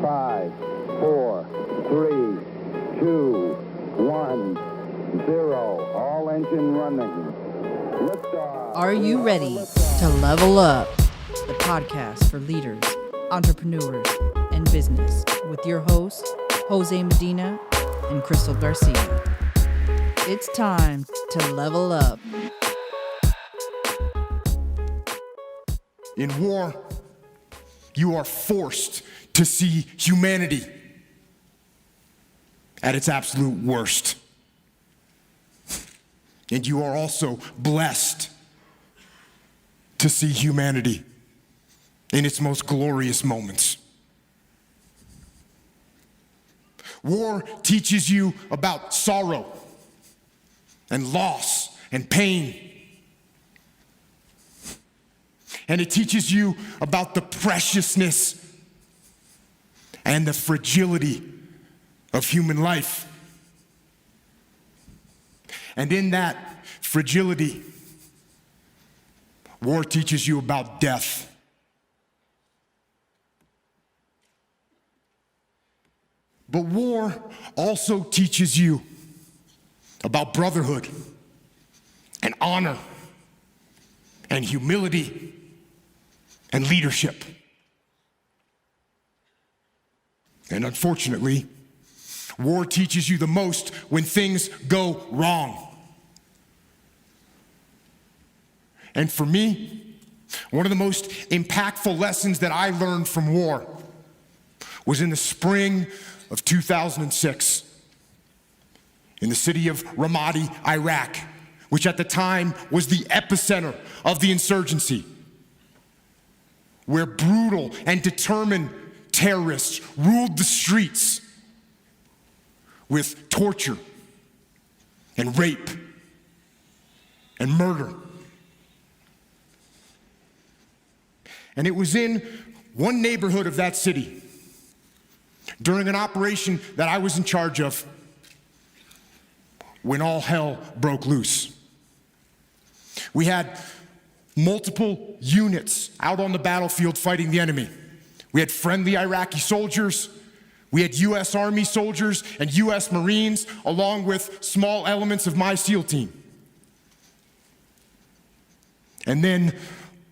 5, 4, 3, 2, 1, 0. All engine running. Liftoff. Are you ready to level up? The podcast for leaders, entrepreneurs, and business with your hosts, Jose Medina and Crystal Garcia. It's time to level up. In war, you are forced to see humanity at its absolute worst. And you are also blessed to see humanity in its most glorious moments. War teaches you about sorrow and loss and pain. And it teaches you about the preciousness and the fragility of human life. And in that fragility, war teaches you about death. But war also teaches you about brotherhood and honor and humility and leadership. And unfortunately, war teaches you the most when things go wrong. And for me, one of the most impactful lessons that I learned from war was in the spring of 2006 in the city of Ramadi, Iraq, which at the time was the epicenter of the insurgency, where brutal and determined terrorists ruled the streets with torture and rape and murder. And it was in one neighborhood of that city, during an operation that I was in charge of, when all hell broke loose. We had multiple units out on the battlefield fighting the enemy. We had friendly Iraqi soldiers, we had U.S. Army soldiers and U.S. Marines, along with small elements of my SEAL team. And then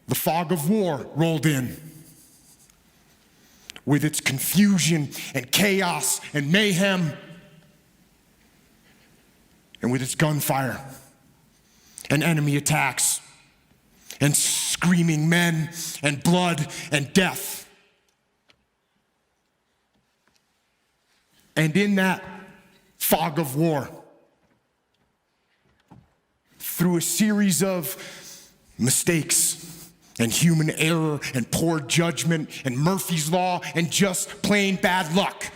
the fog of war rolled in with its confusion and chaos and mayhem, and with its gunfire and enemy attacks and screaming men and blood and death. And in that fog of war, through a series of mistakes and human error and poor judgment and Murphy's Law and just plain bad luck,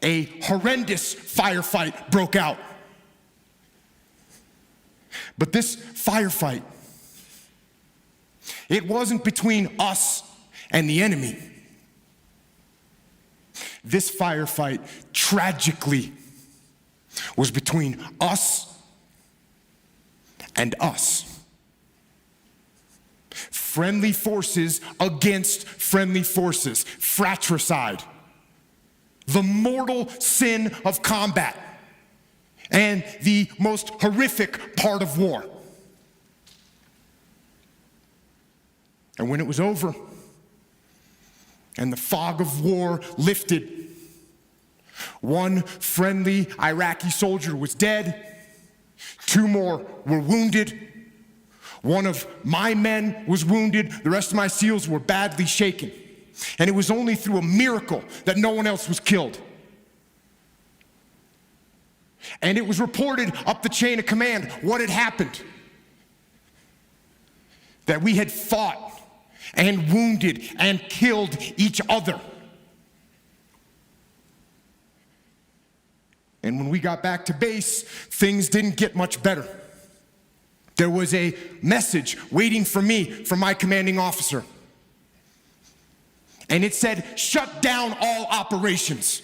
a horrendous firefight broke out. But this firefight, it wasn't between us and the enemy. This firefight, tragically, was between us and us. Friendly forces against friendly forces. Fratricide. The mortal sin of combat. And the most horrific part of war. And when it was over, and the fog of war lifted, one friendly Iraqi soldier was dead, 2 more were wounded, one of my men was wounded, the rest of my SEALs were badly shaken. And it was only through a miracle that no one else was killed. And it was reported up the chain of command what had happened. That we had fought and wounded and killed each other. And when we got back to base, things didn't get much better. There was a message waiting for me from my commanding officer. And it said, shut down all operations.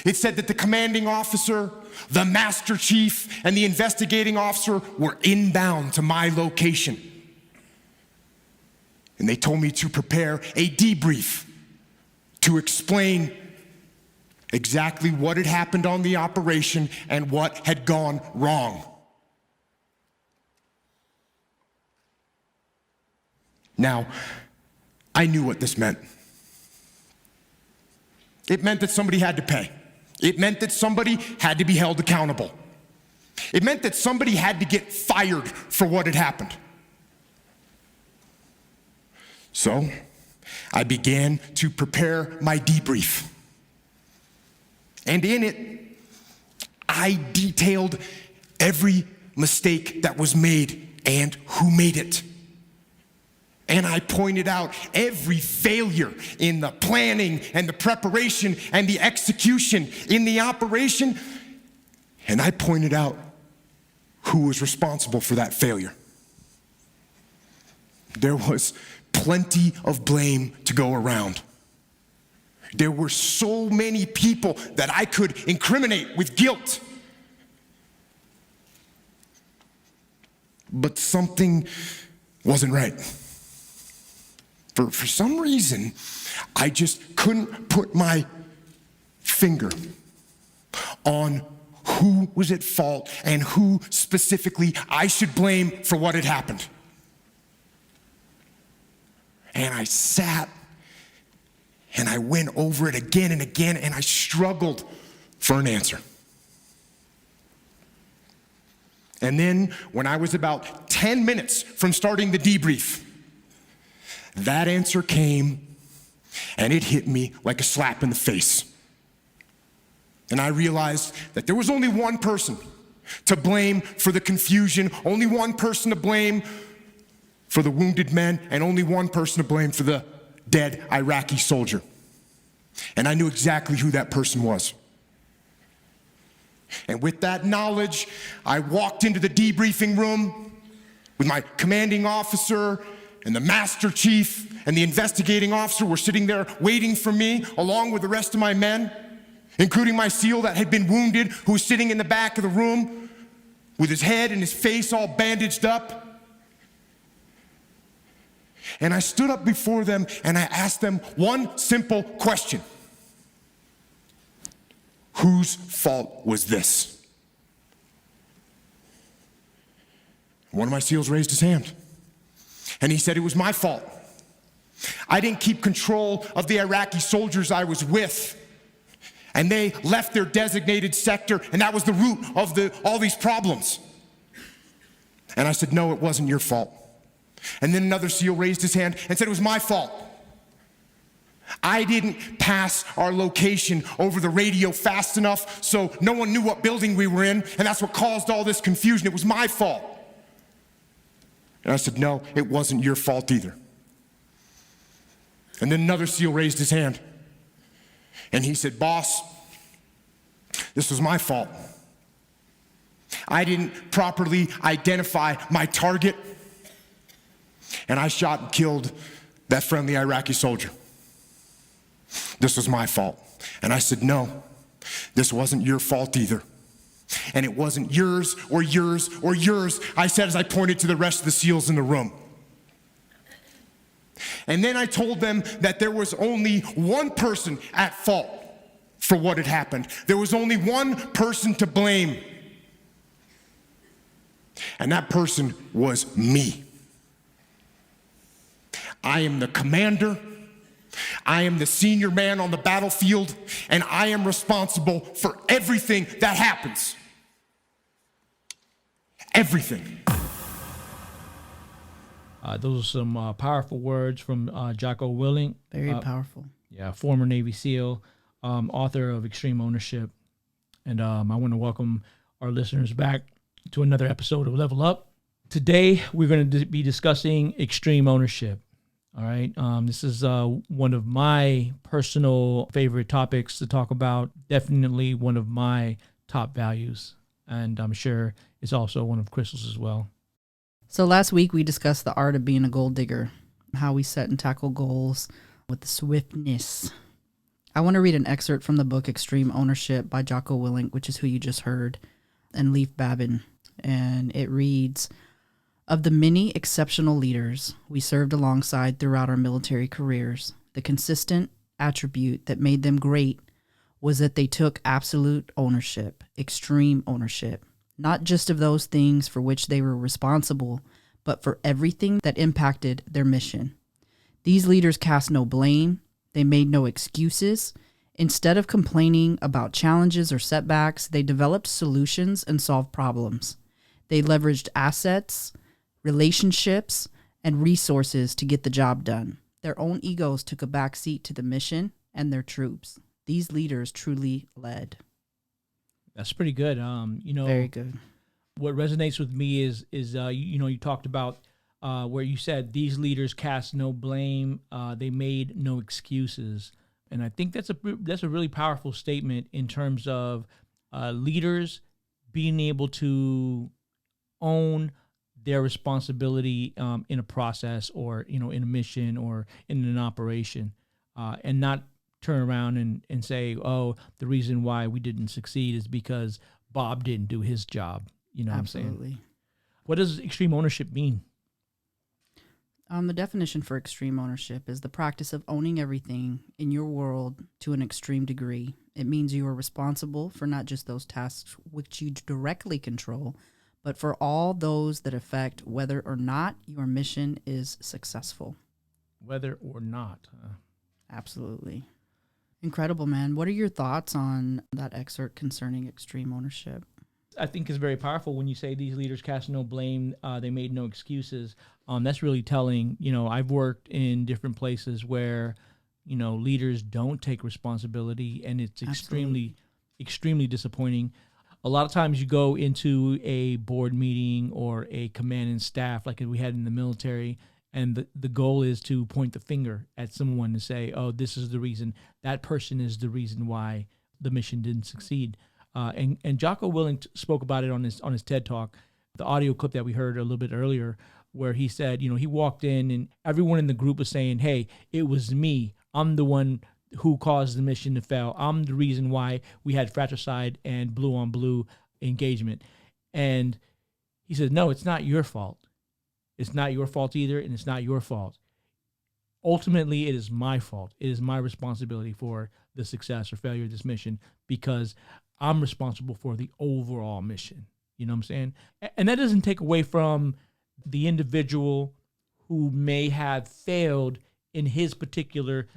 It said that the commanding officer, the master chief, and the investigating officer were inbound to my location. And they told me to prepare a debrief to explain exactly what had happened on the operation and what had gone wrong. Now, I knew what this meant. It meant that somebody had to pay. It meant that somebody had to be held accountable. It meant that somebody had to get fired for what had happened. So, I began to prepare my debrief. And in it, I detailed every mistake that was made and who made it. And I pointed out every failure in the planning and the preparation and the execution in the operation. And I pointed out who was responsible for that failure. There was plenty of blame to go around. There were so many people that I could incriminate with guilt. But something wasn't right. For some reason, I just couldn't put my finger on who was at fault and who specifically I should blame for what had happened. And I sat and I went over it again and again, and I struggled for an answer. And then, when I was about 10 minutes from starting the debrief, that answer came, and it hit me like a slap in the face. And I realized that there was only one person to blame for the confusion, only one person to blame for the wounded men, and only one person to blame for the dead Iraqi soldier. And I knew exactly who that person was. And with that knowledge, I walked into the debriefing room with my commanding officer, and the master chief and the investigating officer were sitting there waiting for me, along with the rest of my men, including my SEAL that had been wounded, who was sitting in the back of the room with his head and his face all bandaged up. And I stood up before them and I asked them one simple question. Whose fault was this? One of my SEALs raised his hand. And he said, it was my fault. I didn't keep control of the Iraqi soldiers I was with. And they left their designated sector, and that was the root of all these problems. And I said, no, it wasn't your fault. And then another SEAL raised his hand and said, it was my fault. I didn't pass our location over the radio fast enough so no one knew what building we were in, and that's what caused all this confusion. It was my fault. And I said, no, it wasn't your fault either. And then another SEAL raised his hand. And he said, boss, this was my fault. I didn't properly identify my target, and I shot and killed that friendly Iraqi soldier. This was my fault. And I said, no, this wasn't your fault either. And it wasn't yours or yours or yours, I said as I pointed to the rest of the SEALs in the room. And then I told them that there was only one person at fault for what had happened. There was only one person to blame. And that person was me. I am the commander. I am the senior man on the battlefield, and I am responsible for everything that happens. Everything. Those are some powerful words from Jocko Willink. Very powerful. Yeah, former Navy SEAL, author of Extreme Ownership. And I want to welcome our listeners back to another episode of Level Up. Today, we're going to be discussing extreme ownership. All right. This is one of my personal favorite topics to talk about. Definitely one of my top values. And I'm sure it's also one of Crystal's as well. So last week we discussed the art of being a goal digger, how we set and tackle goals with swiftness. I want to read an excerpt from the book Extreme Ownership by Jocko Willink, which is who you just heard, and Leif Babin. And it reads, of the many exceptional leaders we served alongside throughout our military careers, the consistent attribute that made them great was that they took absolute ownership, extreme ownership, not just of those things for which they were responsible, but for everything that impacted their mission. These leaders cast no blame. They made no excuses. Instead of complaining about challenges or setbacks, they developed solutions and solved problems. They leveraged assets, relationships, and resources to get the job done. Their own egos took a back seat to the mission and their troops. These leaders truly led. That's pretty good. Very good. What resonates with me is you talked about where you said these leaders cast no blame, they made no excuses, and I think that's a really powerful statement in terms of leaders being able to own their responsibility in a process or in a mission or in an operation, and not turn around and say, oh, the reason why we didn't succeed is because Bob didn't do his job. You know Absolutely. what I'm saying? What does extreme ownership mean? The definition for extreme ownership is the practice of owning everything in your world to an extreme degree. It means you are responsible for not just those tasks which you directly control, but for all those that affect whether or not your mission is successful. Whether or not. Absolutely. Incredible, man. What are your thoughts on that excerpt concerning extreme ownership? I think it's very powerful when you say these leaders cast no blame, they made no excuses. That's really telling. I've worked in different places where, leaders don't take responsibility, and it's extremely, extremely disappointing. A lot of times you go into a board meeting or a command and staff like we had in the military, and the goal is to point the finger at someone and say, oh, this is the reason, that person is the reason why the mission didn't succeed. And Jocko Willink spoke about it on his TED Talk, the audio clip that we heard a little bit earlier, where he said, he walked in and everyone in the group was saying, hey, it was me. I'm the one who caused the mission to fail. I'm the reason why we had fratricide and blue on blue engagement. And he said, no, it's not your fault. It's not your fault either, and it's not your fault. Ultimately, it is my fault. It is my responsibility for the success or failure of this mission because I'm responsible for the overall mission. You know what I'm saying? And that doesn't take away from the individual who may have failed in his particular,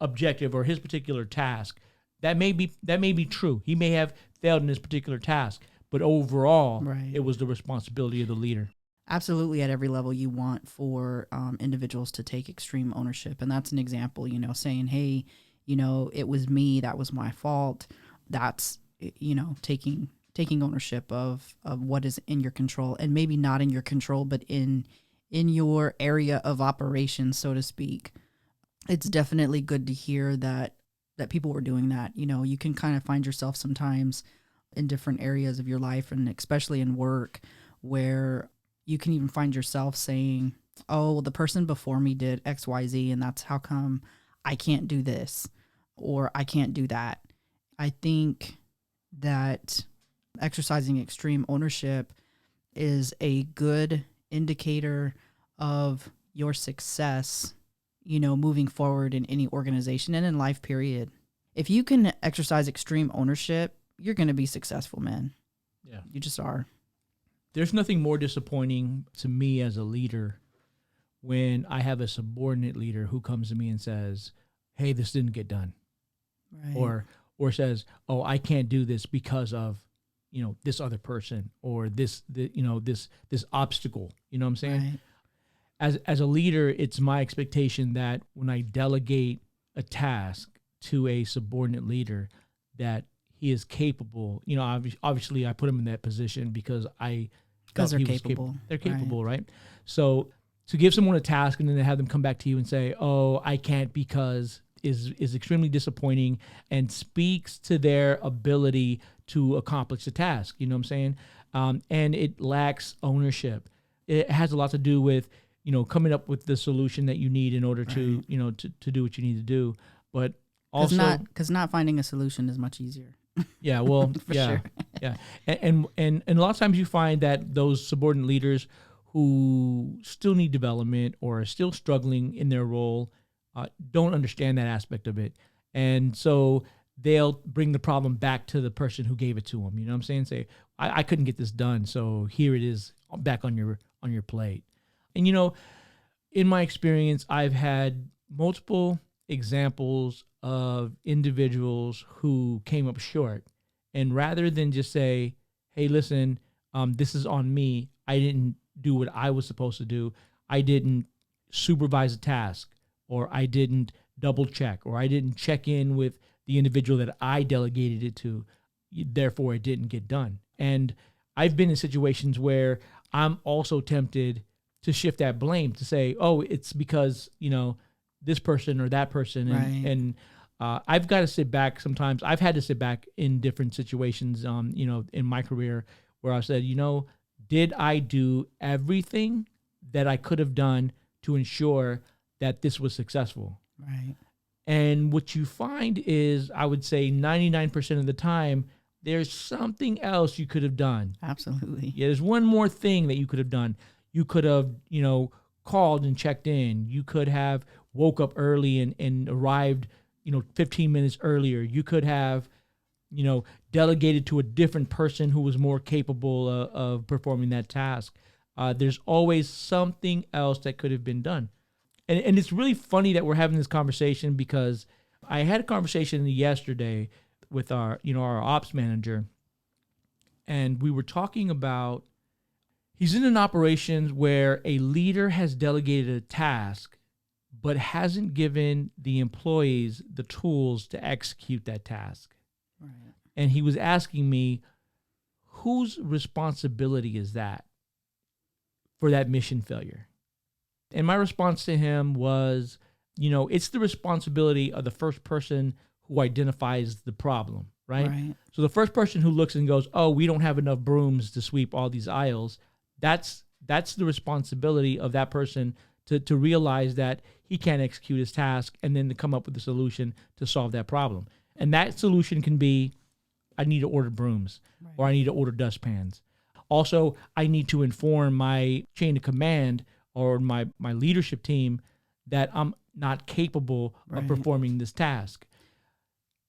objective or his particular task. That may be true. He may have failed in his particular task, but overall, it was the responsibility of the leader. Absolutely. At every level, you want for individuals to take extreme ownership. And that's an example, saying, hey, it was me. That was my fault. That's, taking ownership of what is in your control, and maybe not in your control, but in your area of operation, so to speak. It's definitely good to hear that people were doing that. You can kind of find yourself sometimes in different areas of your life, and especially in work, where you can even find yourself saying, oh, well, the person before me did X, Y, Z, and that's how come I can't do this or I can't do that. I think that exercising extreme ownership is a good indicator of your success, moving forward in any organization and in life, period. If you can exercise extreme ownership, you're going to be successful, man. Yeah. You just are. There's nothing more disappointing to me as a leader when I have a subordinate leader who comes to me and says, hey, this didn't get done. Right. Or says, oh, I can't do this because of, this other person or this obstacle. You know what I'm saying? Right. As a leader, it's my expectation that when I delegate a task to a subordinate leader, that he is capable. Obviously I put him in that position because they're capable. They're capable, right? So to give someone a task and then to have them come back to you and say, oh, I can't because is extremely disappointing and speaks to their ability to accomplish the task. You know what I'm saying? And it lacks ownership. It has a lot to do with, coming up with the solution that you need in order to, to do what you need to do. But also, because not finding a solution is much easier. Yeah, well, Sure. Yeah. And a lot of times you find that those subordinate leaders who still need development or are still struggling in their role, don't understand that aspect of it. And so they'll bring the problem back to the person who gave it to them. You know what I'm saying? Say, I couldn't get this done, so here it is back on your plate. And, in my experience, I've had multiple examples of individuals who came up short. And rather than just say, hey, listen, this is on me. I didn't do what I was supposed to do. I didn't supervise a task, or I didn't double check, or I didn't check in with the individual that I delegated it to. Therefore, it didn't get done. And I've been in situations where I'm also tempted to shift that blame to say, oh, it's because, this person or that person. And, Right. and I've got to sit back sometimes. I've had to sit back in different situations, in my career where I said, did I do everything that I could have done to ensure that this was successful? Right. And what you find is, I would say 99% of the time, there's something else you could have done. Absolutely. Yeah, there's one more thing that you could have done. You could have, called and checked in. You could have woke up early and arrived, 15 minutes earlier. You could have, delegated to a different person who was more capable of performing that task. There's always something else that could have been done. And it's really funny that we're having this conversation, because I had a conversation yesterday with our ops manager, and we were talking about, he's in an operation where a leader has delegated a task, but hasn't given the employees the tools to execute that task. Right. And he was asking me, whose responsibility is that for that mission failure? And my response to him was, it's the responsibility of the first person who identifies the problem, right? Right. So the first person who looks and goes, oh, we don't have enough brooms to sweep all these aisles, that's the responsibility of that person to realize that he can't execute his task, and then to come up with a solution to solve that problem. And that solution can be, I need to order brooms, Right. or I need to order dustpans. Also, I need to inform my chain of command or my leadership team that I'm not capable Right. of performing this task.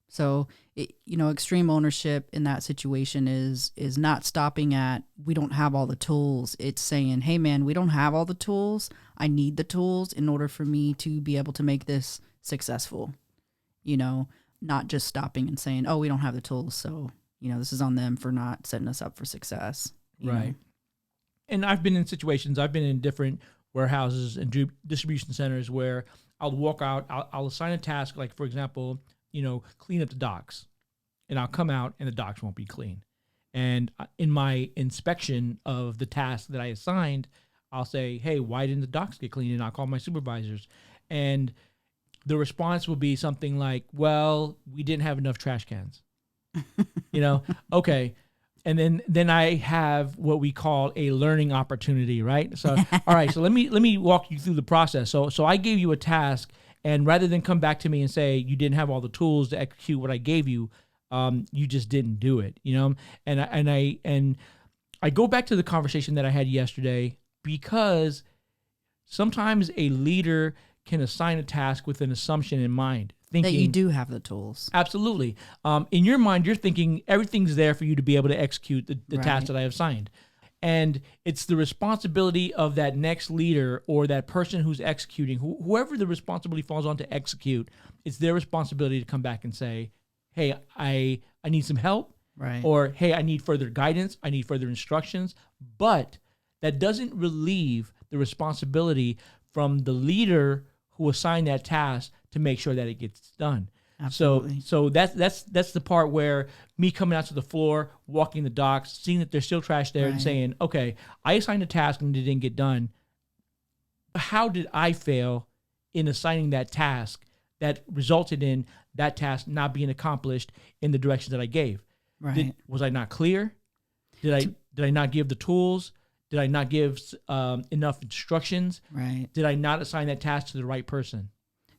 So, extreme ownership in that situation is not stopping at, we don't have all the tools. It's saying, hey, man, we don't have all the tools. I need the tools in order for me to be able to make this successful. Not just stopping and saying, oh, we don't have the tools, so, this is on them for not setting us up for success. you know? Right. And I've been in situations, I've been in different warehouses and distribution centers where I'll walk out, I'll assign a task, like, for example, clean up the docks. And I'll come out and the docks won't be clean. And in my inspection of the task that I assigned, I'll say, hey, why didn't the docks get clean? And I'll call my supervisors. And the response will be something like, well, we didn't have enough trash cans. Okay. And then I have what we call a learning opportunity, right? So, all right, so let me walk you through the process. So I gave you a task, and rather than come back to me and say you didn't have all the tools to execute what I gave you, you just didn't do it, And I go back to the conversation that I had yesterday, because sometimes a leader can assign a task with an assumption in mind, thinking that you do have the tools. Absolutely. In your mind, you're thinking everything's there for you to be able to execute the task that I have assigned. And it's the responsibility of that next leader or that person who's executing, whoever the responsibility falls on to execute, it's their responsibility to come back and say, hey, I need some help. Right. Or, hey, I need further guidance. I need further instructions. But that doesn't relieve the responsibility from the leader who assigned that task to make sure that it gets done. Absolutely. So that's the part where me coming out to the floor, walking the docks, seeing that there's still trash there, and saying, okay, I assigned a task and it didn't get done. How did I fail in assigning that task that resulted in that task not being accomplished in the direction that I gave? Right. Was I not clear? Did I not give the tools? Did I not give enough instructions? Right. Did I not assign that task to the right person?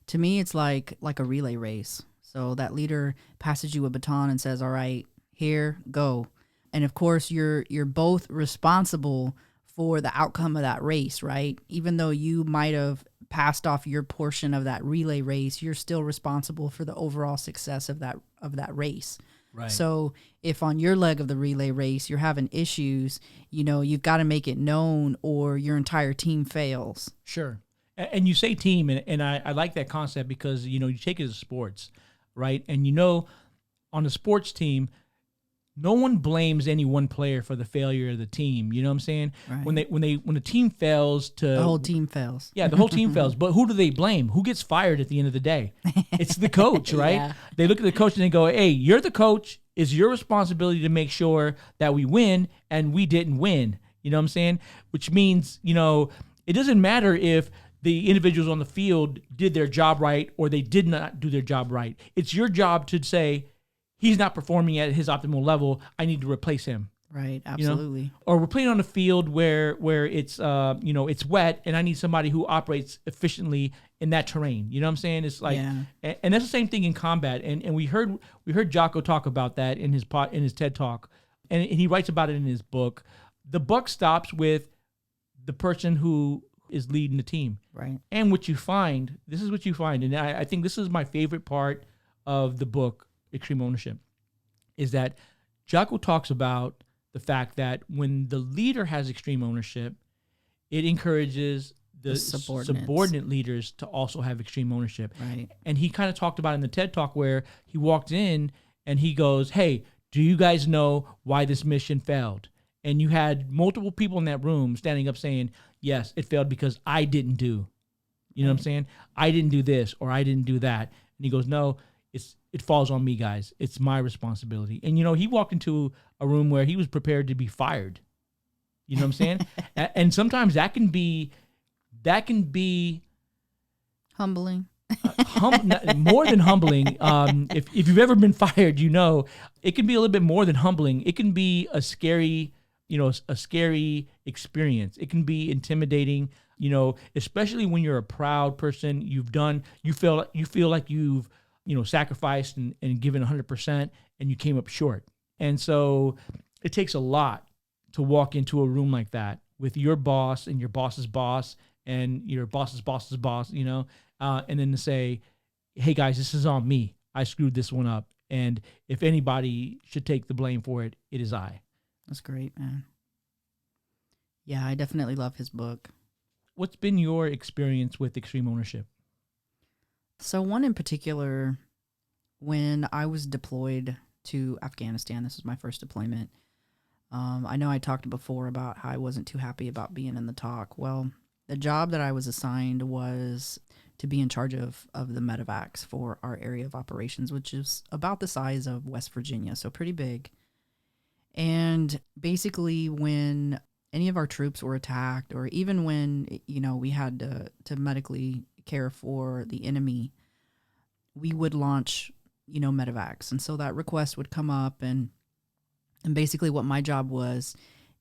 To me, it's like a relay race. So that leader passes you a baton and says, all right, here, go. And of course, you're both responsible for the outcome of that race, right? Even though you might have passed off your portion of that relay race, you're still responsible for the overall success of that race. Right. So if on your leg of the relay race you're having issues, you've got to make it known or your entire team fails. Sure. And you say team, and I like that concept because, you take it as sports, right? And on the sports team, no one blames any one player for the failure of the team. You know what I'm saying? Right. When the team fails the whole team fails. Yeah, the whole team fails. But who do they blame? Who gets fired at the end of the day? It's the coach, right? Yeah. They look at the coach and they go, "Hey, you're the coach. It's your responsibility to make sure that we win, and we didn't win." You know what I'm saying? Which means, it doesn't matter if the individuals on the field did their job right or they did not do their job right. It's your job to say, he's not performing at his optimal level. I need to replace him. Right, absolutely. Or we're playing on a field where it's it's wet, and I need somebody who operates efficiently in that terrain. You know what I'm saying? It's like, and that's the same thing in combat. And we heard Jocko talk about that in his TED Talk, and he writes about it in his book. The buck stops with the person who is leading the team. Right. And this is what you find, and I think this is my favorite part of the book, Extreme Ownership, is that Jocko talks about the fact that when the leader has extreme ownership, it encourages the subordinate leaders to also have extreme ownership. Right. And he kind of talked about it in the TED Talk where he walked in and he goes, "Hey, do you guys know why this mission failed?" And you had multiple people in that room standing up saying, "Yes, it failed because I didn't do." You know what I'm saying? "I didn't do this," or "I didn't do that." And he goes, "No, it falls on me, guys. It's my responsibility." And, he walked into a room where he was prepared to be fired. You know what I'm saying? And sometimes that can be humbling. More than humbling. If you've ever been fired, it can be a little bit more than humbling. It can be a scary experience. It can be intimidating, especially when you're a proud person. You feel like you've sacrificed and given 100%, and you came up short. And so it takes a lot to walk into a room like that with your boss and your boss's boss and your boss's boss's boss, and then to say, "Hey guys, this is on me. I screwed this one up. And if anybody should take the blame for it, it is I." That's great, man. Yeah, I definitely love his book. What's been your experience with extreme ownership? So one in particular, when I was deployed to Afghanistan, this was my first deployment. I know I talked before about how I wasn't too happy about being in the TOC. Well, the job that I was assigned was to be in charge of the medevacs for our area of operations, which is about the size of West Virginia, so pretty big. And basically when any of our troops were attacked, or even when, we had to medically care for the enemy, we would launch, medevacs. And so that request would come up, and basically what my job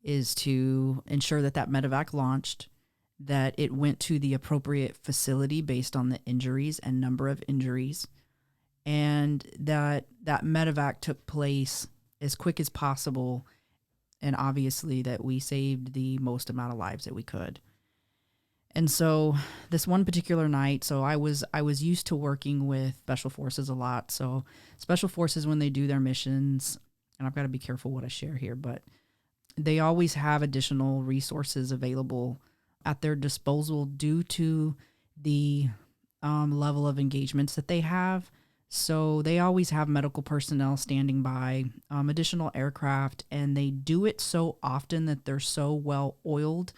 is to ensure that medevac launched, that it went to the appropriate facility based on the injuries and number of injuries, and that medevac took place as quick as possible, and obviously that we saved the most amount of lives that we could. And so this one particular night, so I was used to working with Special Forces a lot. So Special Forces, when they do their missions, and I've got to be careful what I share here, but they always have additional resources available at their disposal due to the level of engagements that they have. So they always have medical personnel standing by, additional aircraft, and they do it so often that they're so well oiled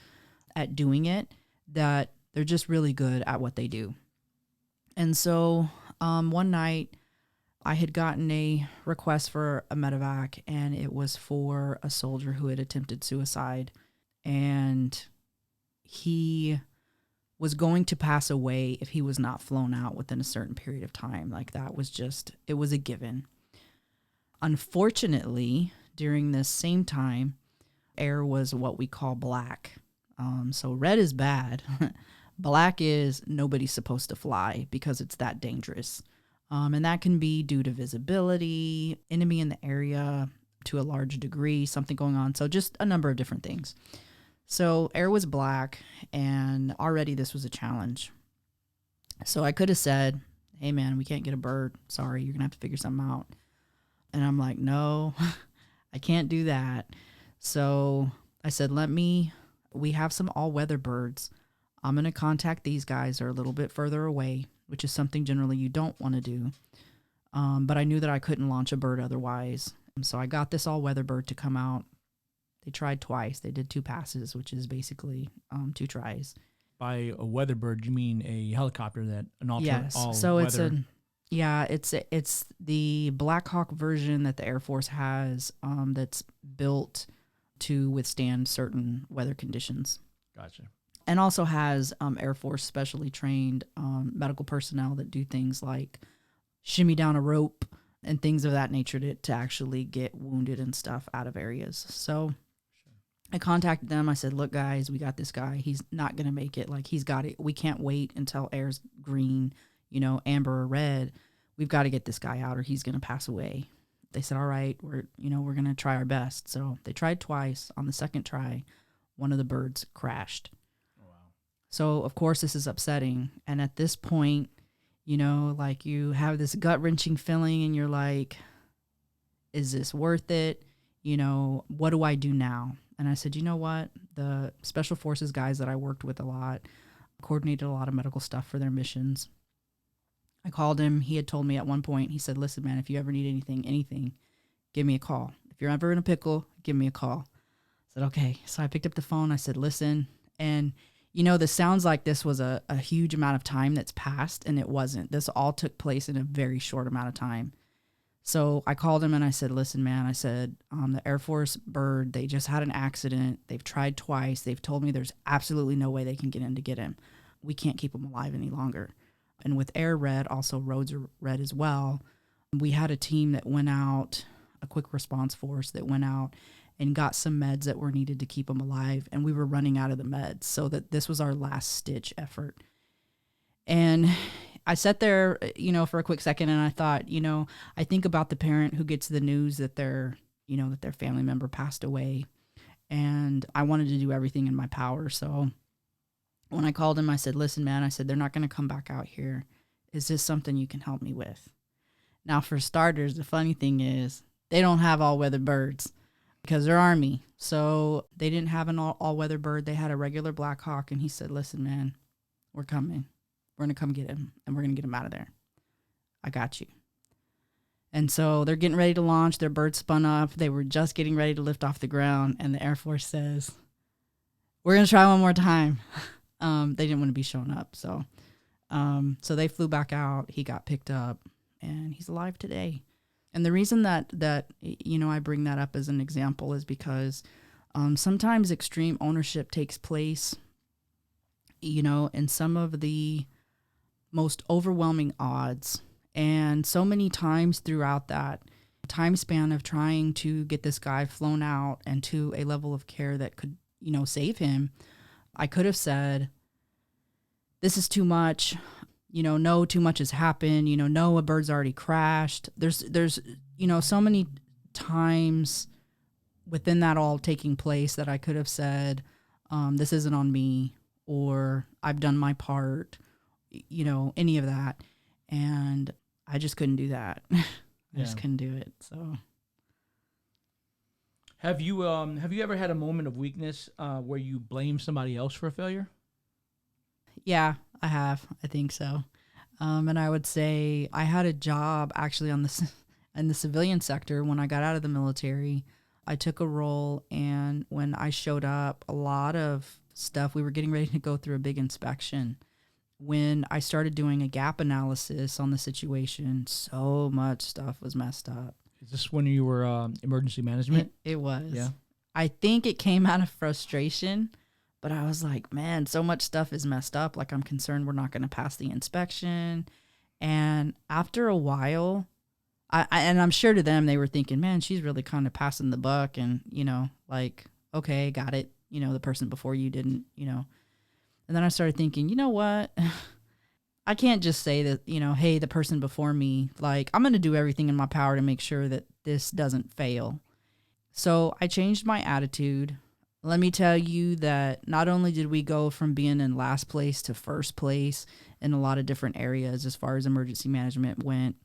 at doing it that they're just really good at what they do. And so one night I had gotten a request for a medevac, and it was for a soldier who had attempted suicide, and he was going to pass away if he was not flown out within a certain period of time. Like, that was just, it was a given. Unfortunately, during this same time, air was what we call black. So red is bad. Black is nobody's supposed to fly because it's that dangerous. And that can be due to visibility, enemy in the area to a large degree, something going on. So just a number of different things. So air was black, and already this was a challenge. So I could have said, hey man, we can't get a bird. Sorry, you're going to have to figure something out. And I'm like, no, I can't do that. So I said, we have some all-weather birds. I'm going to contact these guys. They're a little bit further away, which is something generally you don't want to do. But I knew that I couldn't launch a bird otherwise. So I got this all-weather bird to come out. They tried twice. They did 2 passes, which is basically 2 tries. By a weather bird, you mean a helicopter that an Yes. all So weather. it's the Black Hawk version that the Air Force has that's built to withstand certain weather conditions. Gotcha. And also has Air Force specially trained medical personnel that do things like shimmy down a rope and things of that nature to actually get wounded and stuff out of areas. So I contacted them. I said, look, guys, we got this guy. He's not going to make it. Like, he's got it. We can't wait until air's green, amber or red. We've got to get this guy out or he's going to pass away. They said, all right, we're going to try our best. So they tried twice. On the second try, one of the birds crashed. Oh, wow. So, of course, this is upsetting. And at this point, like you have this gut-wrenching feeling and you're like, is this worth it? What do I do now? And I said, you know what? The Special Forces guys that I worked with a lot, coordinated a lot of medical stuff for their missions. I called him. He had told me at one point, he said, listen, man, if you ever need anything, give me a call. If you're ever in a pickle, give me a call. I said, okay. So I picked up the phone. I said, listen. And, this sounds like this was a huge amount of time that's passed, and it wasn't. This all took place in a very short amount of time. So I called him and I said, listen, man, I said, the Air Force bird, they just had an accident. They've tried twice. They've told me there's absolutely no way they can get in to get him. We can't keep him alive any longer. And with air red, also roads are red as well. We had a team that went out, a quick response force that went out and got some meds that were needed to keep him alive. And we were running out of the meds. So that this was our last stitch effort. And I sat there, for a quick second and I thought, I think about the parent who gets the news that that their family member passed away. And I wanted to do everything in my power. So when I called him, I said, listen, man, I said, they're not going to come back out here. Is this something you can help me with? Now, for starters, the funny thing is they don't have all-weather birds because they're Army. So they didn't have an all-weather bird. They had a regular Black Hawk. And he said, listen, man, we're coming. We're going to come get him, and we're going to get him out of there. I got you. And so they're getting ready to launch. Their bird spun up. They were just getting ready to lift off the ground, and the Air Force says, we're going to try one more time. They didn't want to be shown up. So they flew back out. He got picked up, and he's alive today. And the reason that I bring that up as an example is because sometimes extreme ownership takes place, in some of the most overwhelming odds. And so many times throughout that time span of trying to get this guy flown out and to a level of care that could, save him, I could have said, this is too much, no, too much has happened, no, a bird's already crashed. There's, so many times within that all taking place that I could have said, this isn't on me, or I've done my part, any of that. And I just couldn't do that. I just couldn't do it. So have you ever had a moment of weakness where you blame somebody else for a failure? Yeah, I have. I think so. And I would say I had a job actually in the civilian sector when I got out of the military. I took a role, and when I showed up, a lot of stuff, we were getting ready to go through a big inspection. When I started doing a gap analysis on the situation, so much stuff was messed up. Is this when you were emergency management? It was. Yeah. I think it came out of frustration, but I was like, man, so much stuff is messed up. Like, I'm concerned we're not going to pass the inspection. And after a while, and I'm sure to them, they were thinking, man, she's really kind of passing the buck. And, like, okay, got it. The person before you didn't, And then I started thinking, you know what? I can't just say that, hey, the person before me, like, I'm going to do everything in my power to make sure that this doesn't fail. So I changed my attitude. let me tell you that not only did we go from being in last place to first place in a lot of different areas as far as emergency management went,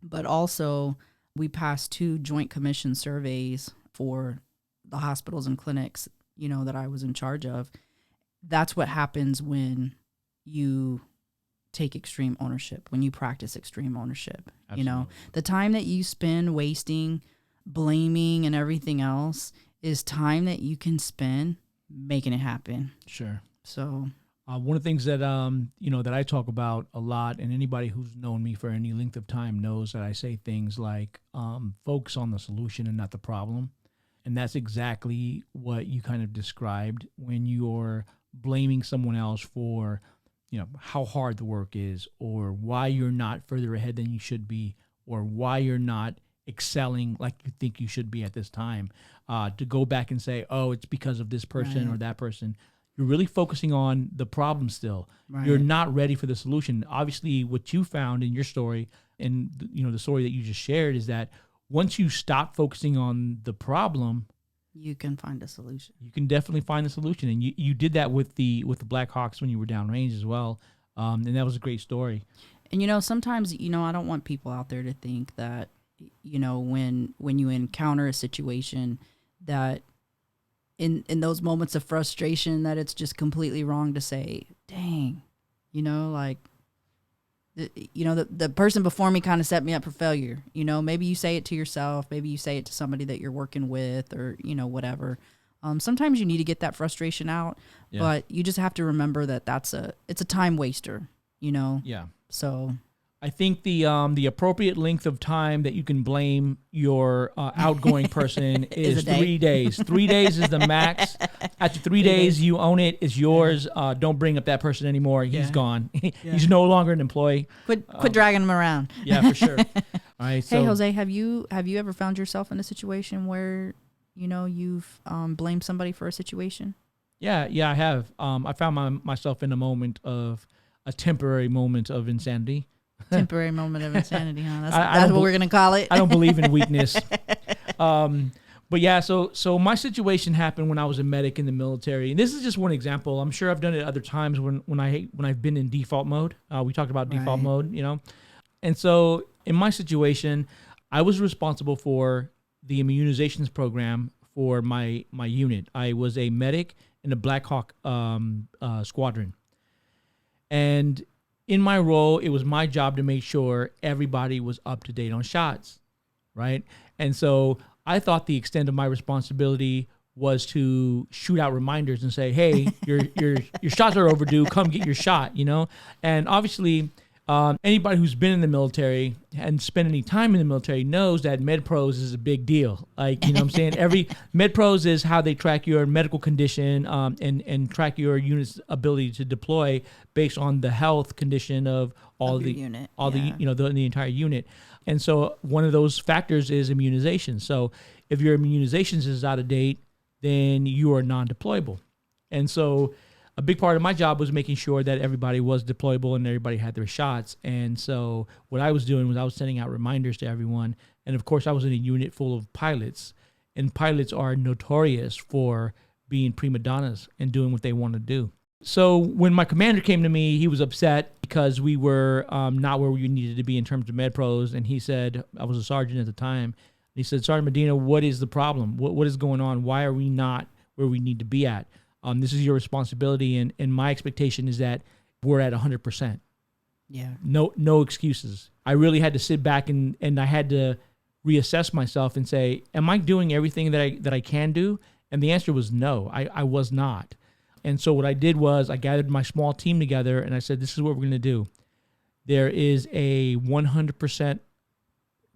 but also we passed 2 joint commission surveys for the hospitals and clinics, that I was in charge of. That's what happens when you take extreme ownership, when you practice extreme ownership. Absolutely. The time that you spend wasting, blaming and everything else is time that you can spend making it happen. Sure. So one of the things that that I talk about a lot, and anybody who's known me for any length of time knows that I say things like focus on the solution and not the problem. And that's exactly what you kind of described when you're blaming someone else for how hard the work is, or why you're not further ahead than you should be, or why you're not excelling like you think you should be at this time. To go back and say, oh, it's because of this person or that person. You're really focusing on the problem still. Right. You're not ready for the solution. Obviously, what you found in your story, and the story that you just shared, is that once you stop focusing on the problem, you can find a solution. You can definitely find a solution, and you did that with the Blackhawks when you were downrange as well, and that was a great story. And sometimes I don't want people out there to think that when you encounter a situation that in those moments of frustration that it's just completely wrong to say, dang, the person before me kind of set me up for failure. Maybe you say it to yourself, maybe you say it to somebody that you're working with, or whatever. Sometimes you need to get that frustration out, but you just have to remember that it's a time waster. Yeah. So I think the appropriate length of time that you can blame your outgoing person is 3 days. 3 days is the max. After 3 days, you own it. It's yours. Don't bring up that person anymore. He's gone. He's no longer an employee. Quit dragging him around. Yeah, for sure. All right. So, hey, Jose, have you ever found yourself in a situation where you've blamed somebody for a situation? Yeah, I have. I found myself in a temporary moment of insanity. Temporary moment of insanity, huh? That's what we're going to call it. I don't believe in weakness. But yeah, so my situation happened when I was a medic in the military. And this is just one example. I'm sure I've done it other times when I've been in default mode. We talked about default mode, And so in my situation, I was responsible for the immunizations program for my unit. I was a medic in the Black Hawk squadron. And in my role, it was my job to make sure everybody was up to date on shots, right? And so I thought the extent of my responsibility was to shoot out reminders and say, hey, your shots are overdue, come get your shot, And obviously, anybody who's been in the military and spent any time in the military knows that MedPros is a big deal. Like, what I'm saying? Every MedPros is how they track your medical condition and track your unit's ability to deploy based on the health condition of the entire unit. And so one of those factors is immunization. So if your immunizations is out of date, then you are non-deployable. And so a big part of my job was making sure that everybody was deployable and everybody had their shots. And so what I was doing was I was sending out reminders to everyone. And of course, I was in a unit full of pilots. And pilots are notorious for being prima donnas and doing what they want to do. So when my commander came to me, he was upset because we were not where we needed to be in terms of MedPros. And he said, I was a sergeant at the time. He said, Sergeant Medina, what is the problem? What is going on? Why are we not where we need to be at? This is your responsibility, and my expectation is that we're at 100%. Yeah. No excuses. I really had to sit back and I had to reassess myself and say, am I doing everything that I can do? And the answer was no, I was not. And so what I did was I gathered my small team together and I said, this is what we're going to do. There is a 100%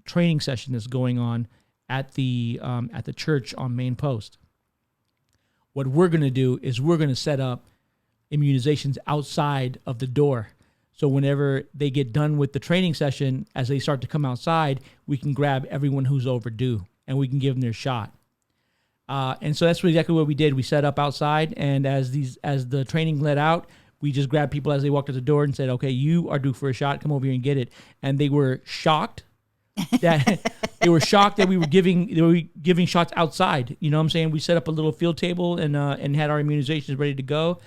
training session that's going on at the church on main post. What we're going to do is we're going to set up immunizations outside of the door. So whenever they get done with the training session, as they start to come outside, we can grab everyone who's overdue and we can give them their shot. And so that's exactly what we did. We set up outside, and as the training let out, we just grabbed people as they walked out the door and said, okay, you are due for a shot. Come over here and get it. And they were shocked that They were shocked that we were giving shots outside. You know what I'm saying? We set up a little field table and had our immunizations ready to go.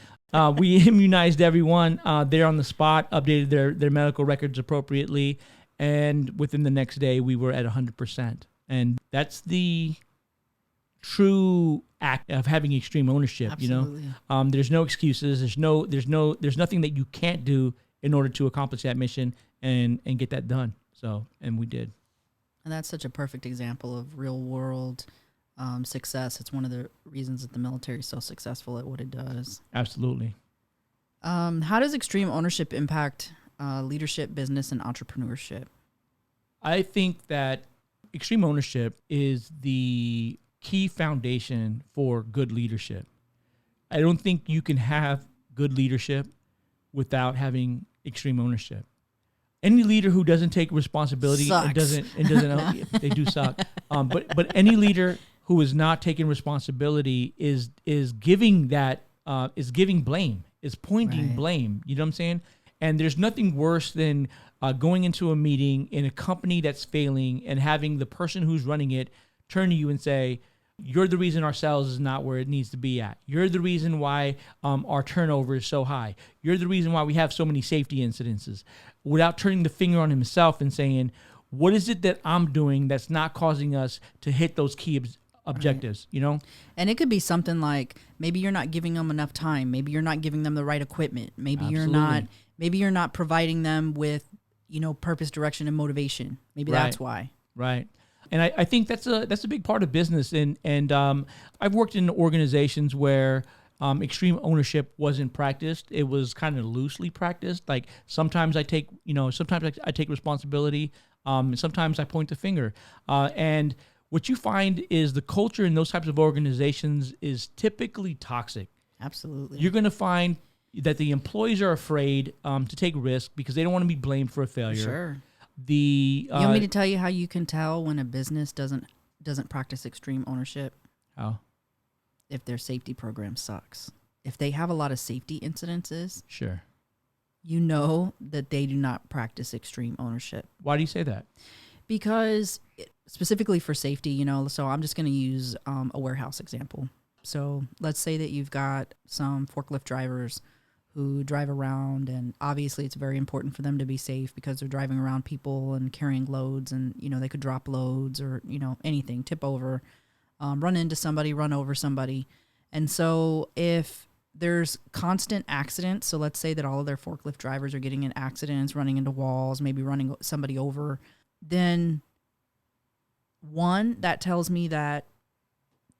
We immunized everyone there on the spot, updated their medical records appropriately, and within the next day we were at 100%. And that's the true act of having extreme ownership. Absolutely. You know, there's no excuses. There's nothing that you can't do in order to accomplish that mission and get that done. So, and we did. And that's such a perfect example of real world success. It's one of the reasons that the military is so successful at what it does. Absolutely. How does extreme ownership impact leadership, business, and entrepreneurship? I think that extreme ownership is the key foundation for good leadership. I don't think you can have good leadership without having extreme ownership. Any leader who doesn't take responsibility Sucks. and doesn't they do suck. But any leader who is not taking responsibility is giving blame, is pointing Right. blame. You know what I'm saying? And there's nothing worse than going into a meeting in a company that's failing and having the person who's running it turn to you and say, "You're the reason our sales is not where it needs to be at. You're the reason why our turnover is so high. You're the reason why we have so many safety incidences," without turning the finger on himself and saying, "What is it that I'm doing that's not causing us to hit those key objectives?" You know? And it could be something like maybe you're not giving them enough time. Maybe you're not giving them the right equipment. Maybe you're not providing them with, purpose, direction, and motivation. Maybe Right. that's why. Right. And I think that's a big part of business. And I've worked in organizations where extreme ownership wasn't practiced. It was kind of loosely practiced. Like sometimes I take responsibility. Sometimes I point the finger. And what you find is the culture in those types of organizations is typically toxic. Absolutely. You're going to find that the employees are afraid to take risks because they don't want to be blamed for a failure. Sure. You You want me to tell you how you can tell when a business doesn't practice extreme ownership? How? If their safety program sucks. If they have a lot of safety incidences, Sure. you know that they do not practice extreme ownership. Why do you say that? Because specifically for safety, so I'm just going to use a warehouse example. So let's say that you've got some forklift drivers who drive around, and obviously it's very important for them to be safe because they're driving around people and carrying loads, and they could drop loads or anything, tip over, run into somebody, run over somebody. And so if there's constant accidents, so let's say that all of their forklift drivers are getting in accidents, running into walls, maybe running somebody over, then one, that tells me that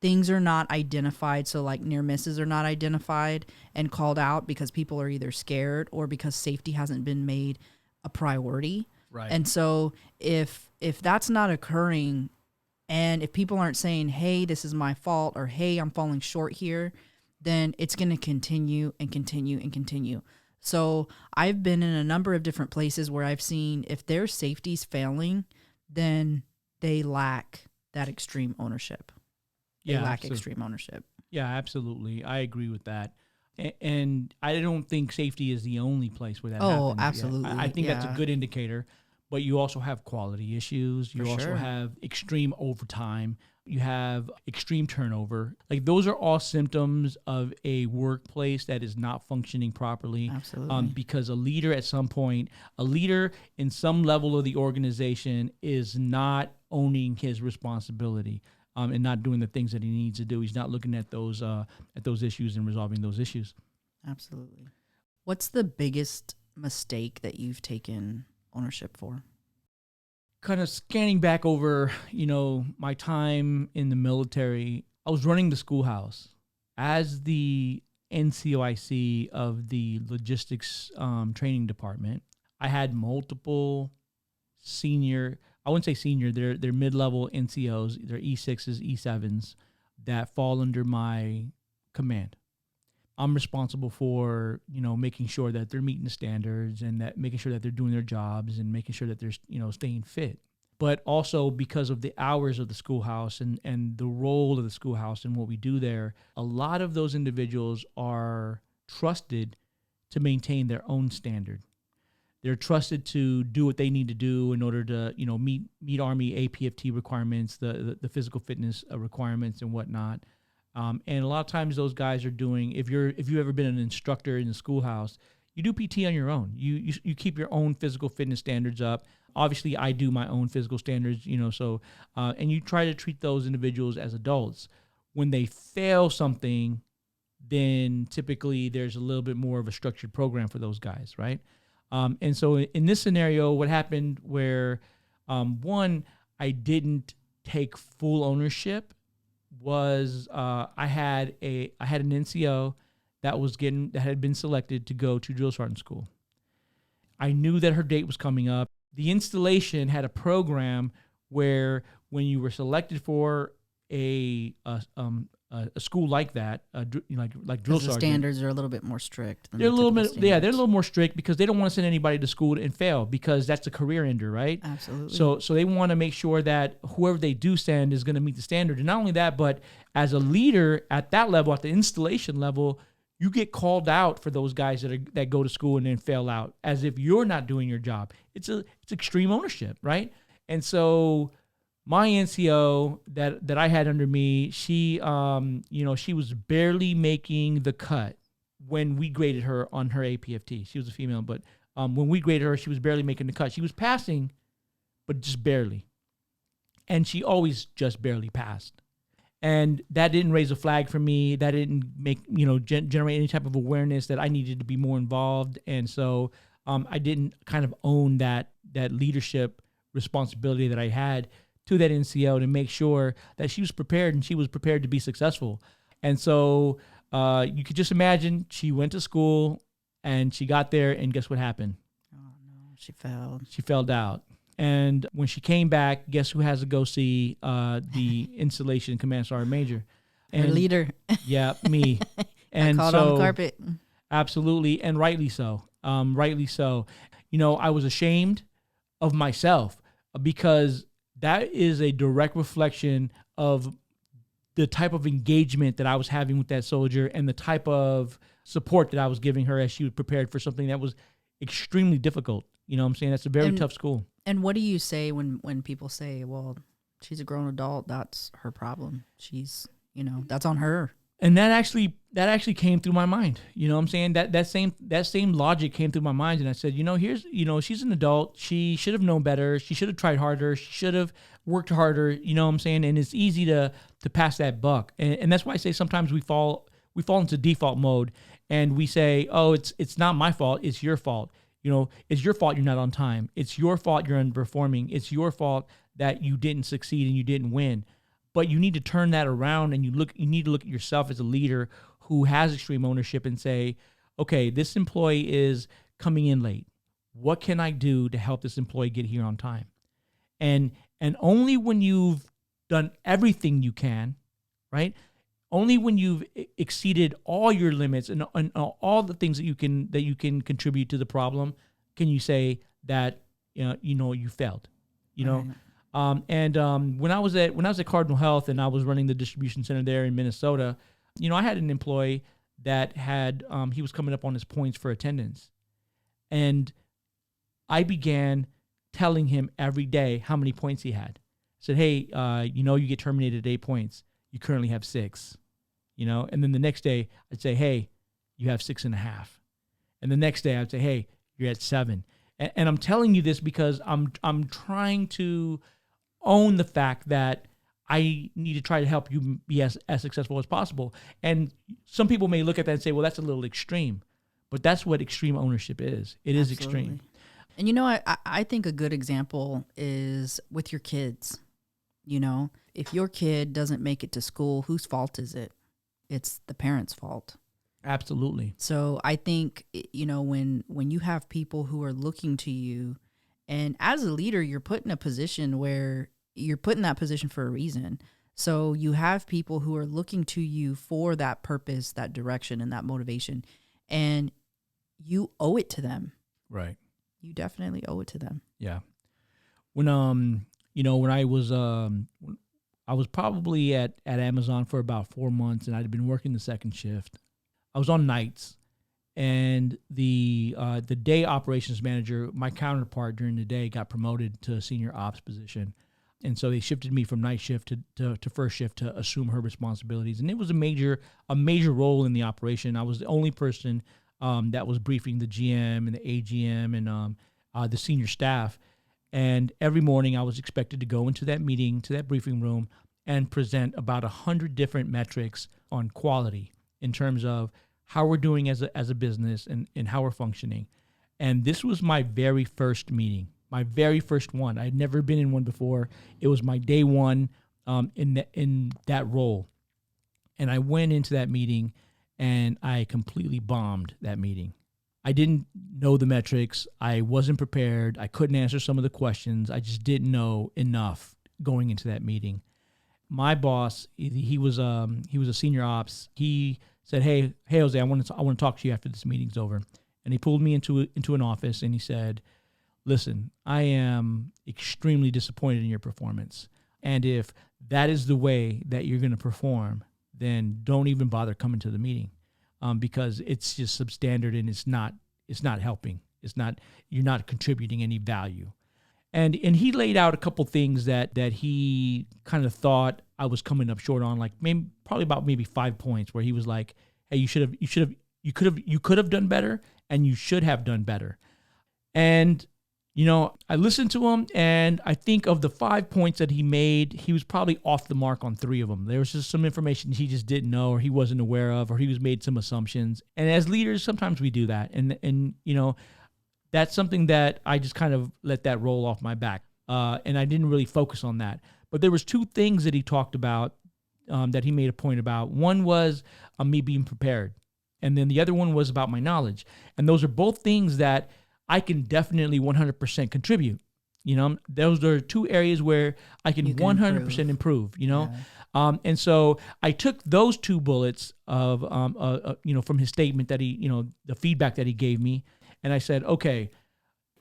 things are not identified. So like near misses are not identified and called out because people are either scared or because safety hasn't been made a priority. Right. And so if that's not occurring, and if people aren't saying, "Hey, this is my fault," or "Hey, I'm falling short here," then it's going to continue and continue and continue. So I've been in a number of different places where I've seen if their safety's failing, then they lack that extreme ownership. They lack absolutely. extreme ownership. Yeah, absolutely. I agree with that. And I don't think safety is the only place where that happens. Oh, Yeah. absolutely. I think that's a Yeah. good indicator. But you also have quality issues. You For also sure. have extreme overtime. You have extreme turnover. Like those are all symptoms of a workplace that is not functioning properly. Absolutely. Because a leader at some point, a leader in some level of the organization is not owning his responsibility. And not doing the things that he needs to do. He's not looking at those issues and resolving those issues. Absolutely. What's the biggest mistake that you've taken ownership for? Kind of scanning back over, my time in the military, I was running the schoolhouse as the NCOIC of the logistics training department. I had multiple senior, I wouldn't say senior, they're mid-level NCOs, they're E6s, E7s that fall under my command. I'm responsible for, making sure that they're meeting the standards and that making sure that they're doing their jobs and making sure that they're, staying fit. But also because of the hours of the schoolhouse and the role of the schoolhouse and what we do there, a lot of those individuals are trusted to maintain their own standard. They're trusted to do what they need to do in order to, meet Army APFT requirements, the physical fitness requirements and whatnot. And a lot of times those guys are doing, if you've ever been an instructor in the schoolhouse, you do PT on your own. You keep your own physical fitness standards up. Obviously, I do my own physical standards, and you try to treat those individuals as adults. When they fail something, then typically there's a little bit more of a structured program for those guys, right? And so in this scenario, what happened where, one, I didn't take full ownership was I had an NCO that had been selected to go to drill sergeant school. I knew that her date was coming up. The installation had a program where when you were selected for a school like that, like drill sergeant, the standards are a little bit more strict. They're a little more strict because they don't want to send anybody to school and fail, because that's a career ender, right? Absolutely. So they want to make sure that whoever they do send is going to meet the standard. And not only that, but as a leader at that level, at the installation level, you get called out for those guys that go to school and then fail out, as if you're not doing your job. It's extreme ownership, right? And so my NCO that I had under me, she was barely making the cut when we graded her on her APFT. She was a female, but when we graded her, she was barely making the cut. She was passing, but just barely. And she always just barely passed. And that didn't raise a flag for me. That didn't make, generate any type of awareness that I needed to be more involved. And so I didn't kind of own that leadership responsibility that I had to that NCO to make sure that she was prepared and she was prepared to be successful. And so you could just imagine she went to school and she got there, and guess what happened? Oh, no, she failed. She failed out. And when she came back, guess who has to go see the installation command sergeant major? Her leader. Yeah, me. And called on the carpet. Absolutely, and rightly so. Rightly so. I was ashamed of myself because that is a direct reflection of the type of engagement that I was having with that soldier and the type of support that I was giving her as she was prepared for something that was extremely difficult. You know what I'm saying? That's a very tough school. And what do you say when people say, well, she's a grown adult, that's her problem. She's, that's on her. And that actually came through my mind. You know what I'm saying? That same logic came through my mind. And I said, she's an adult. She should have known better. She should have tried harder. She should have worked harder. You know what I'm saying? And it's easy to pass that buck. And that's why I say sometimes we fall into default mode and we say, oh, it's not my fault. It's your fault. It's your fault you're not on time. It's your fault you're underperforming. It's your fault that you didn't succeed and you didn't win. But you need to turn that around and you need to look at yourself as a leader who has extreme ownership and say, okay, this employee is coming in late. What can I do to help this employee get here on time? And only when you've done everything you can, right? Only when you've exceeded all your limits and all the things that you can contribute to the problem, can you say that you failed. Right. When I was at Cardinal Health and I was running the distribution center there in Minnesota, I had an employee that had he was coming up on his points for attendance, and I began telling him every day how many points he had. I said, hey, you get terminated at 8 points. You currently have 6. And then the next day I'd say, hey, you have 6.5. And the next day I'd say, hey, you're at 7. And I'm telling you this because I'm trying to own the fact that I need to try to help you be as successful as possible. And some people may look at that and say, well, that's a little extreme. But that's what extreme ownership is. It is extreme. And I think a good example is with your kids. If your kid doesn't make it to school, whose fault is it? It's the parents' fault. Absolutely. So I think, when you have people who are looking to you, and as a leader, you're put in a position where you're put in that position for a reason. So you have people who are looking to you for that purpose, that direction, and that motivation, and you owe it to them. Right. You definitely owe it to them. Yeah. When when I was probably at Amazon for about 4 months, and I'd been working the second shift. I was on nights, And the day operations manager, my counterpart during the day, got promoted to a senior ops position. And so they shifted me from night shift to first shift to assume her responsibilities. And it was a major role in the operation. I was the only person that was briefing the GM and the AGM and the senior staff. And every morning I was expected to go into that meeting, to that briefing room, and present about 100 different metrics on quality in terms of how we're doing as a business and how we're functioning. And this was my very first meeting, my very first one. I had never been in one before. It was my day one in that role. And I went into that meeting and I completely bombed that meeting. I didn't know the metrics. I wasn't prepared. I couldn't answer some of the questions. I just didn't know enough going into that meeting. My boss, he was a senior ops. He said, "Hey, Jose, I want to talk to you after this meeting's over." And he pulled me into an office and he said, "Listen, I am extremely disappointed in your performance. And if that is the way that you're going to perform, then don't even bother coming to the meeting, because it's just substandard and it's not helping. You're not contributing any value." And he laid out a couple things that he kind of thought I was coming up short on, like maybe 5 points, where he was like, "Hey, you could have done better, and you should have done better." And I listened to him, and I think of the 5 points that he made, he was probably off the mark on 3 of them. There was just some information he just didn't know, or he wasn't aware of, or he was made some assumptions. And as leaders, sometimes we do that, and that's something that I just kind of let that roll off my back, and I didn't really focus on that. But there was 2 things that he talked about, that he made a point about. One was me being prepared, and then the other one was about my knowledge. And those are both things that I can definitely 100% contribute. Those are 2 areas where I can 100% improve. And so I took those 2 bullets of from his statement that he, the feedback that he gave me. And I said, okay,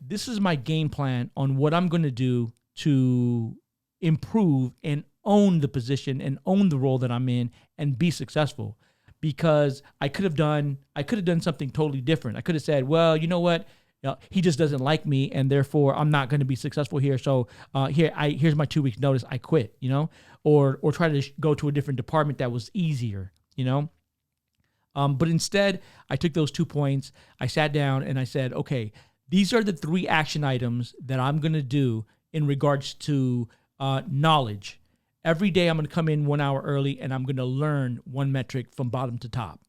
this is my game plan on what I'm going to do to improve and own the position and own the role that I'm in and be successful. Because I could have done something totally different. I could have said, well, you know what? He just doesn't like me, and therefore I'm not going to be successful here. So here's my 2 weeks notice. I quit. Or try to go to a different department that was easier. But instead, I took those 2 points, I sat down and I said, okay, these are the 3 action items that I'm going to do in regards to knowledge. Every day I'm going to come in 1 hour early and I'm going to learn 1 metric from bottom to top.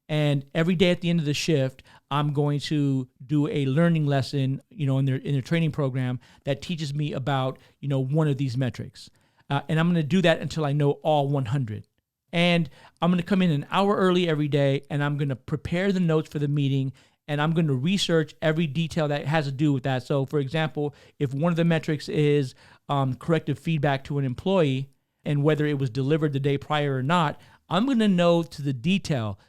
And every day at the end of the shift, I'm going to do a learning lesson, in their training program that teaches me about, 1 of these metrics. And I'm going to do that until I know all 100. And I'm going to come in an hour early every day, and I'm going to prepare the notes for the meeting, and I'm going to research every detail that has to do with that. So, for example, if one of the metrics is corrective feedback to an employee and whether it was delivered the day prior or not, I'm going to know to the detail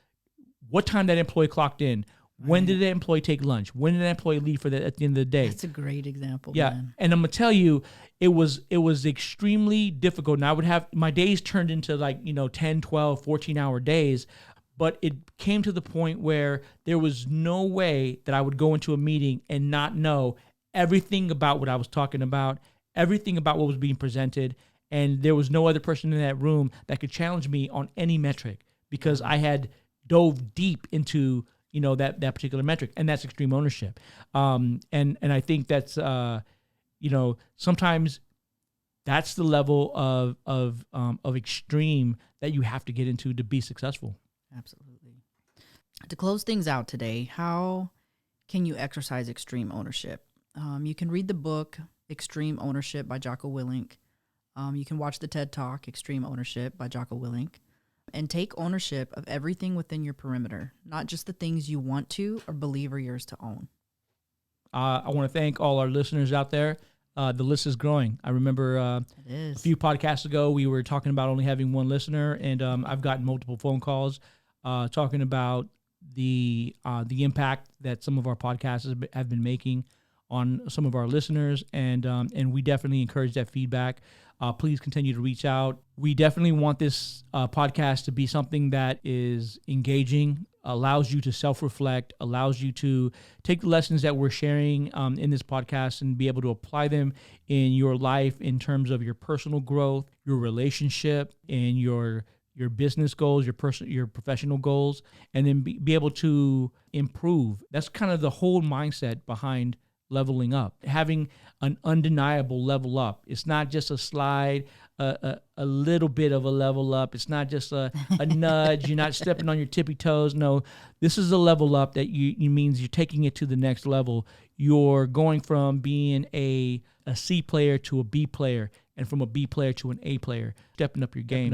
what time that employee clocked in, when did that employee take lunch, when did that employee leave for that at the end of the day. That's a great example. Yeah, man. And I'm going to tell you, it was extremely difficult. And I would have, my days turned into 10, 12, 14-hour days, but it came to the point where there was no way that I would go into a meeting and not know everything about what I was talking about, everything about what was being presented, and there was no other person in that room that could challenge me on any metric because I had dove deep into that particular metric, and that's extreme ownership. And I think that's sometimes that's the level of extreme that you have to get into to be successful. Absolutely. To close things out today, how can you exercise extreme ownership? You can read the book Extreme Ownership by Jocko Willink. You can watch the TED Talk Extreme Ownership by Jocko Willink. And take ownership of everything within your perimeter, not just the things you want to or believe are yours to own. I want to thank all our listeners out there. The list is growing. I remember a few podcasts ago, we were talking about only having 1 listener, and I've gotten multiple phone calls talking about the impact that some of our podcasts have been making on some of our listeners, and we definitely encourage that feedback. Please continue to reach out. We definitely want this podcast to be something that is engaging, allows you to self-reflect, allows you to take the lessons that we're sharing in this podcast and be able to apply them in your life in terms of your personal growth, your relationship, and your business goals, your professional goals, and then be able to improve. That's kind of the whole mindset behind leveling up, having an undeniable level up. It's not just a slide, a little bit of a level up. It's not just a nudge. You're not stepping on your tippy toes. No, this is a level up that you means you're taking it to the next level. You're going from being a C player to a B player, and from a B player to an A player, stepping up your game.